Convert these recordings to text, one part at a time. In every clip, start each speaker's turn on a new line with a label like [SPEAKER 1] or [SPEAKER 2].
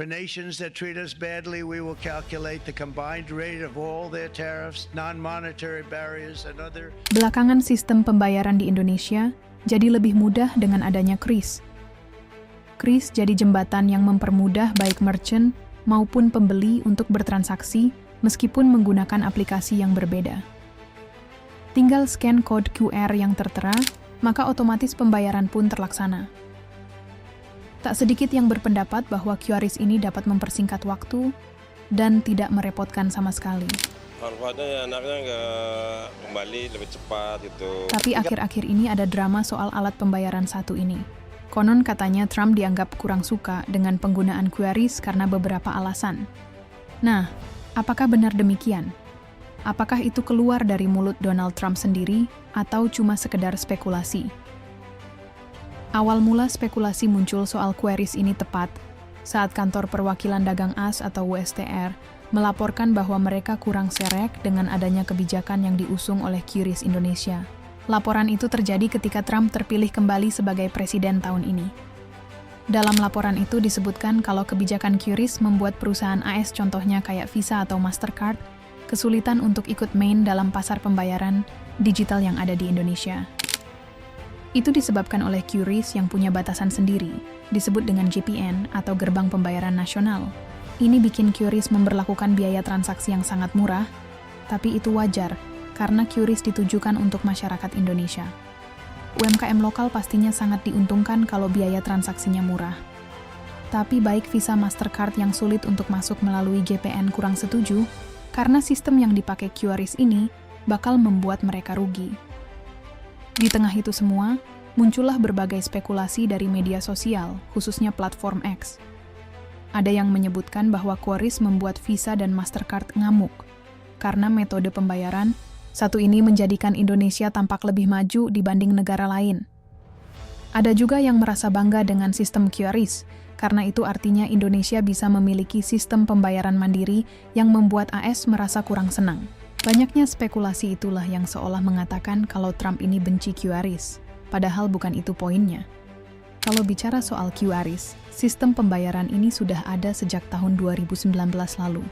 [SPEAKER 1] For nations that treat us badly, we will calculate the combined rate of all their tariffs, non-monetary barriers, and other.
[SPEAKER 2] Belakangan sistem pembayaran di Indonesia jadi lebih mudah dengan adanya KRIS. KRIS jadi jembatan yang mempermudah baik merchant maupun pembeli untuk bertransaksi meskipun menggunakan aplikasi yang berbeda. Tinggal scan kode QR yang tertera, maka otomatis pembayaran pun terlaksana. Tak sedikit yang berpendapat bahwa QRIS ini dapat mempersingkat waktu dan tidak merepotkan sama sekali.
[SPEAKER 3] Manfaatnya ya anaknya nggak kembali lebih cepat gitu.
[SPEAKER 2] Tapi akhir-akhir ini ada drama soal alat pembayaran satu ini. Konon katanya Trump dianggap kurang suka dengan penggunaan QRIS karena beberapa alasan. Nah, apakah benar demikian? Apakah itu keluar dari mulut Donald Trump sendiri atau cuma sekedar spekulasi? Awal mula spekulasi muncul soal QRIS ini tepat saat Kantor Perwakilan Dagang AS atau USTR melaporkan bahwa mereka kurang serek dengan adanya kebijakan yang diusung oleh QRIS Indonesia. Laporan itu terjadi ketika Trump terpilih kembali sebagai presiden tahun ini. Dalam laporan itu disebutkan kalau kebijakan QRIS membuat perusahaan AS contohnya kayak Visa atau Mastercard kesulitan untuk ikut main dalam pasar pembayaran digital yang ada di Indonesia. Itu disebabkan oleh QRIS yang punya batasan sendiri, disebut dengan GPN atau Gerbang Pembayaran Nasional. Ini bikin QRIS memberlakukan biaya transaksi yang sangat murah, tapi itu wajar karena QRIS ditujukan untuk masyarakat Indonesia. UMKM lokal pastinya sangat diuntungkan kalau biaya transaksinya murah. Tapi baik Visa Mastercard yang sulit untuk masuk melalui GPN kurang setuju, karena sistem yang dipakai QRIS ini bakal membuat mereka rugi. Di tengah itu semua, muncullah berbagai spekulasi dari media sosial, khususnya platform X. Ada yang menyebutkan bahwa QRIS membuat Visa dan Mastercard ngamuk, karena metode pembayaran satu ini menjadikan Indonesia tampak lebih maju dibanding negara lain. Ada juga yang merasa bangga dengan sistem QRIS, karena itu artinya Indonesia bisa memiliki sistem pembayaran mandiri yang membuat AS merasa kurang senang. Banyaknya spekulasi itulah yang seolah mengatakan kalau Trump ini benci QRIS, padahal bukan itu poinnya. Kalau bicara soal QRIS, sistem pembayaran ini sudah ada sejak tahun 2019 lalu.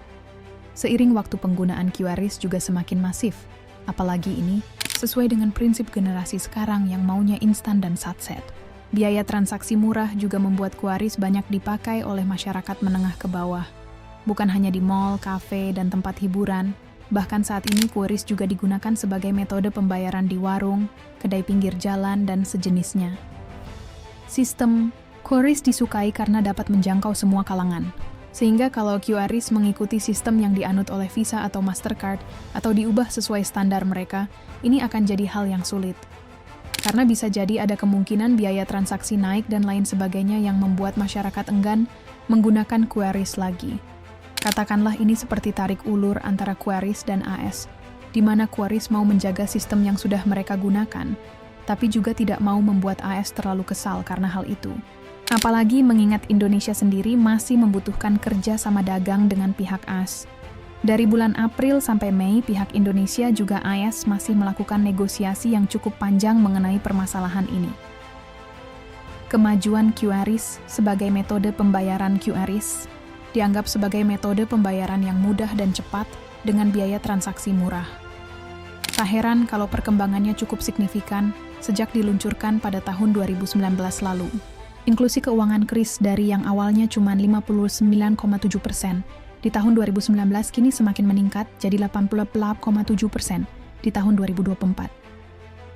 [SPEAKER 2] Seiring waktu penggunaan QRIS juga semakin masif, apalagi ini sesuai dengan prinsip generasi sekarang yang maunya instan dan satset. Biaya transaksi murah juga membuat QRIS banyak dipakai oleh masyarakat menengah ke bawah. Bukan hanya di mall, kafe, dan tempat hiburan, bahkan saat ini QRIS juga digunakan sebagai metode pembayaran di warung, kedai pinggir jalan, dan sejenisnya. Sistem QRIS disukai karena dapat menjangkau semua kalangan. Sehingga kalau QRIS mengikuti sistem yang dianut oleh Visa atau Mastercard atau diubah sesuai standar mereka, ini akan jadi hal yang sulit. Karena bisa jadi ada kemungkinan biaya transaksi naik dan lain sebagainya yang membuat masyarakat enggan menggunakan QRIS lagi. Katakanlah ini seperti tarik ulur antara QRIS dan AS, di mana QRIS mau menjaga sistem yang sudah mereka gunakan, tapi juga tidak mau membuat AS terlalu kesal karena hal itu. Apalagi mengingat Indonesia sendiri masih membutuhkan kerja sama dagang dengan pihak AS. Dari bulan April sampai Mei, pihak Indonesia juga AS masih melakukan negosiasi yang cukup panjang mengenai permasalahan ini. Kemajuan QRIS sebagai metode pembayaran QRIS dianggap sebagai metode pembayaran yang mudah dan cepat dengan biaya transaksi murah. Tak heran kalau perkembangannya cukup signifikan sejak diluncurkan pada tahun 2019 lalu. Inklusi keuangan KRIS dari yang awalnya cuma 59,7% di tahun 2019 kini semakin meningkat jadi 88,7% di tahun 2024.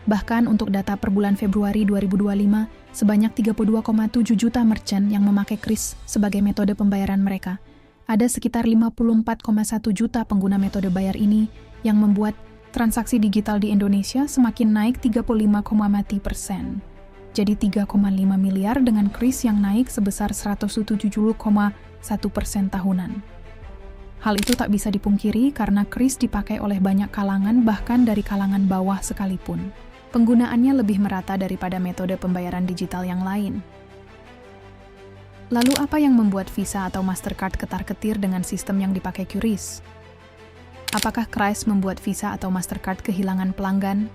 [SPEAKER 2] Bahkan untuk data per bulan Februari 2025, sebanyak 32,7 juta merchant yang memakai KRIS sebagai metode pembayaran mereka. Ada sekitar 54,1 juta pengguna metode bayar ini yang membuat transaksi digital di Indonesia semakin naik 35,4%. Jadi 3,5 miliar dengan KRIS yang naik sebesar 170,1% tahunan. Hal itu tak bisa dipungkiri karena KRIS dipakai oleh banyak kalangan bahkan dari kalangan bawah sekalipun. Penggunaannya lebih merata daripada metode pembayaran digital yang lain. Lalu apa yang membuat Visa atau Mastercard ketar-ketir dengan sistem yang dipakai QRIS? Apakah KRIS membuat Visa atau Mastercard kehilangan pelanggan?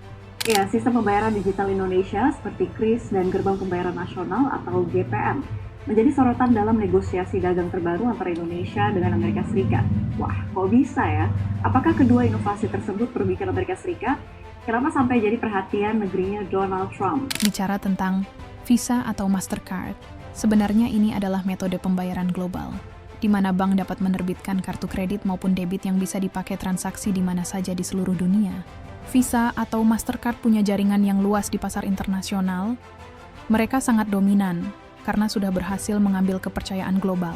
[SPEAKER 4] Ya, sistem pembayaran digital Indonesia seperti KRIS dan Gerbang Pembayaran Nasional atau GPN menjadi sorotan dalam negosiasi dagang terbaru antara Indonesia dengan Amerika Serikat. Wah, kok bisa ya? Apakah kedua inovasi tersebut merugikan Amerika Serikat? Kenapa sampai jadi perhatian negerinya Donald Trump?
[SPEAKER 2] Bicara tentang Visa atau Mastercard, sebenarnya ini adalah metode pembayaran global, di mana bank dapat menerbitkan kartu kredit maupun debit yang bisa dipakai transaksi di mana saja di seluruh dunia. Visa atau Mastercard punya jaringan yang luas di pasar internasional. Mereka sangat dominan karena sudah berhasil mengambil kepercayaan global.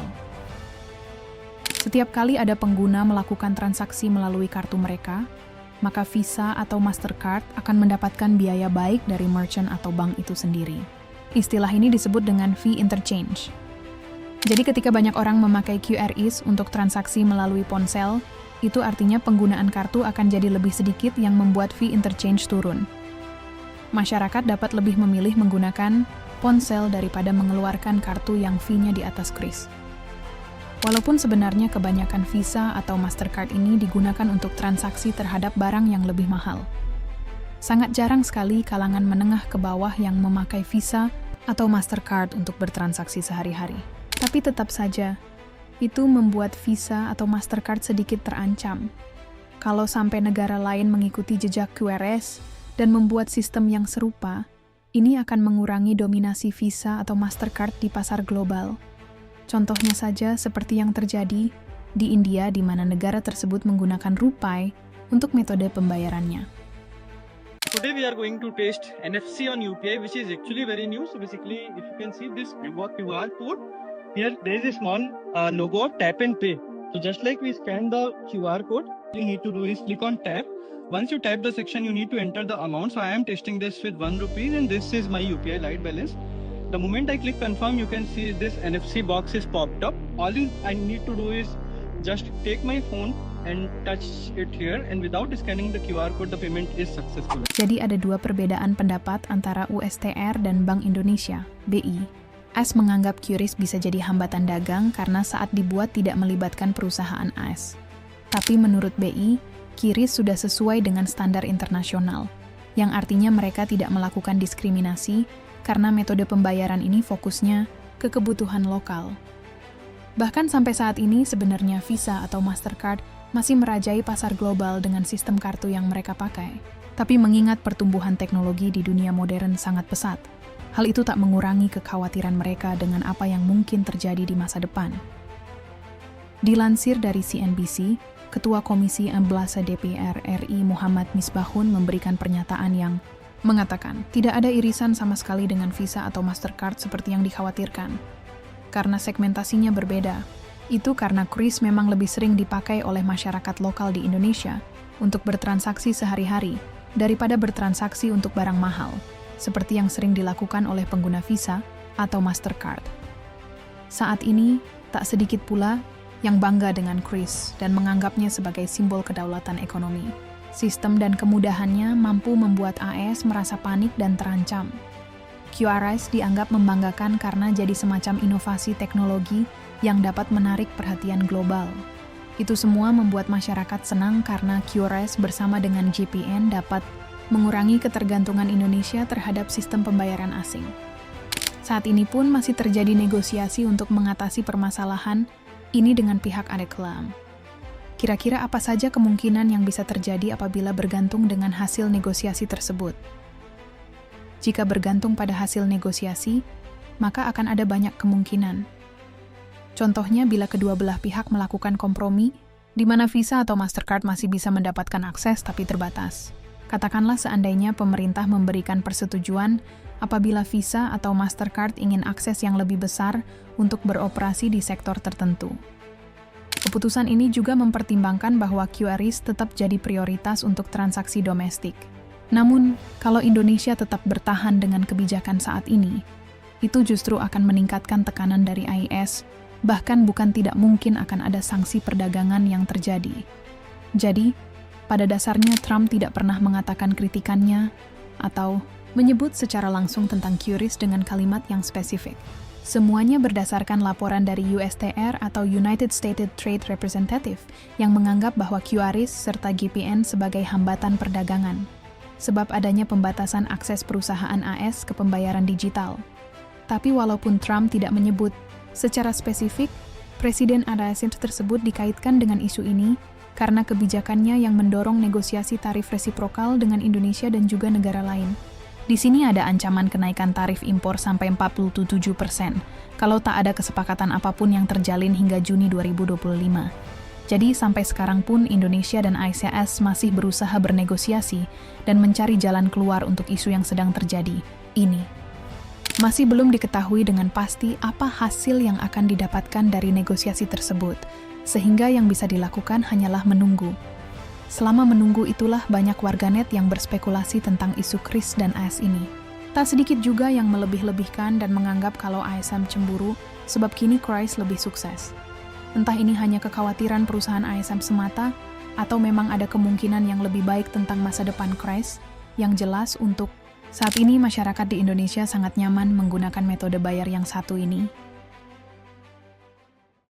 [SPEAKER 2] Setiap kali ada pengguna melakukan transaksi melalui kartu mereka, maka Visa atau Mastercard akan mendapatkan biaya baik dari merchant atau bank itu sendiri. Istilah ini disebut dengan fee interchange. Jadi ketika banyak orang memakai QRIs untuk transaksi melalui ponsel, itu artinya penggunaan kartu akan jadi lebih sedikit yang membuat fee interchange turun. Masyarakat dapat lebih memilih menggunakan ponsel daripada mengeluarkan kartu yang fee-nya di atas kris. Walaupun sebenarnya kebanyakan Visa atau Mastercard ini digunakan untuk transaksi terhadap barang yang lebih mahal. Sangat jarang sekali kalangan menengah ke bawah yang memakai Visa atau Mastercard untuk bertransaksi sehari-hari. Tapi tetap saja, itu membuat Visa atau Mastercard sedikit terancam. Kalau sampai negara lain mengikuti jejak QRIS dan membuat sistem yang serupa, ini akan mengurangi dominasi Visa atau Mastercard di pasar global. Contohnya saja seperti yang terjadi di India di mana negara tersebut menggunakan Rupee untuk metode pembayarannya.
[SPEAKER 5] Today we are going to test NFC on UPI, which is actually very new. So basically, if you can see this QR code, here there is a small logo of tap and pay. So just like we scan the QR code, all you need to do is click on tap. Once you tap the section, you need to enter the amount. So I am testing this with 1 rupee and this is my UPI Lite balance. The moment I click confirm, you can see this NFC box is popped up. All I need to do is just take my phone and touch it here, and without scanning the QR code, the payment is successful.
[SPEAKER 2] Jadi ada dua perbedaan pendapat antara USTR dan Bank Indonesia, BI. AS menganggap QRIS bisa jadi hambatan dagang karena saat dibuat tidak melibatkan perusahaan AS. Tapi menurut BI, QRIS sudah sesuai dengan standar internasional, yang artinya mereka tidak melakukan diskriminasi karena metode pembayaran ini fokusnya ke kebutuhan lokal. Bahkan sampai saat ini sebenarnya Visa atau Mastercard masih merajai pasar global dengan sistem kartu yang mereka pakai. Tapi mengingat pertumbuhan teknologi di dunia modern sangat pesat, hal itu tak mengurangi kekhawatiran mereka dengan apa yang mungkin terjadi di masa depan. Dilansir dari CNBC, Ketua Komisi 11 DPR RI Muhammad Misbahun memberikan pernyataan yang mengatakan tidak ada irisan sama sekali dengan Visa atau Mastercard seperti yang dikhawatirkan. Karena segmentasinya berbeda, itu karena QRIS memang lebih sering dipakai oleh masyarakat lokal di Indonesia untuk bertransaksi sehari-hari daripada bertransaksi untuk barang mahal, seperti yang sering dilakukan oleh pengguna Visa atau Mastercard. Saat ini, tak sedikit pula yang bangga dengan QRIS dan menganggapnya sebagai simbol kedaulatan ekonomi. Sistem dan kemudahannya mampu membuat AS merasa panik dan terancam. QRIS dianggap membanggakan karena jadi semacam inovasi teknologi yang dapat menarik perhatian global. Itu semua membuat masyarakat senang karena QRIS bersama dengan JPN dapat mengurangi ketergantungan Indonesia terhadap sistem pembayaran asing. Saat ini pun masih terjadi negosiasi untuk mengatasi permasalahan ini dengan pihak Adeklam. Kira-kira apa saja kemungkinan yang bisa terjadi apabila bergantung dengan hasil negosiasi tersebut? Jika bergantung pada hasil negosiasi, maka akan ada banyak kemungkinan. Contohnya bila kedua belah pihak melakukan kompromi, di mana Visa atau Mastercard masih bisa mendapatkan akses tapi terbatas. Katakanlah seandainya pemerintah memberikan persetujuan apabila Visa atau Mastercard ingin akses yang lebih besar untuk beroperasi di sektor tertentu. Keputusan ini juga mempertimbangkan bahwa QRIS tetap jadi prioritas untuk transaksi domestik. Namun, kalau Indonesia tetap bertahan dengan kebijakan saat ini, itu justru akan meningkatkan tekanan dari AIS, bahkan bukan tidak mungkin akan ada sanksi perdagangan yang terjadi. Jadi, pada dasarnya Trump tidak pernah mengatakan kritikannya atau menyebut secara langsung tentang QRIS dengan kalimat yang spesifik. Semuanya berdasarkan laporan dari USTR atau United States Trade Representative yang menganggap bahwa QRIS serta GPN sebagai hambatan perdagangan, sebab adanya pembatasan akses perusahaan AS ke pembayaran digital. Tapi walaupun Trump tidak menyebut Secara spesifik, Presiden ASEAN tersebut dikaitkan dengan isu ini karena kebijakannya yang mendorong negosiasi tarif resiprokal dengan Indonesia dan juga negara lain. Di sini ada ancaman kenaikan tarif impor sampai 47% kalau tak ada kesepakatan apapun yang terjalin hingga Juni 2025. Jadi sampai sekarang pun Indonesia dan ASEAN masih berusaha bernegosiasi dan mencari jalan keluar untuk isu yang sedang terjadi ini. Masih belum diketahui dengan pasti apa hasil yang akan didapatkan dari negosiasi tersebut, sehingga yang bisa dilakukan hanyalah menunggu. Selama menunggu itulah banyak warganet yang berspekulasi tentang isu Kris dan AS ini. Tak sedikit juga yang melebih-lebihkan dan menganggap kalau ASM cemburu sebab kini Kris lebih sukses. Entah ini hanya kekhawatiran perusahaan ASM semata, atau memang ada kemungkinan yang lebih baik tentang masa depan Kris, yang jelas untuk saat ini masyarakat di Indonesia sangat nyaman menggunakan metode bayar yang satu ini.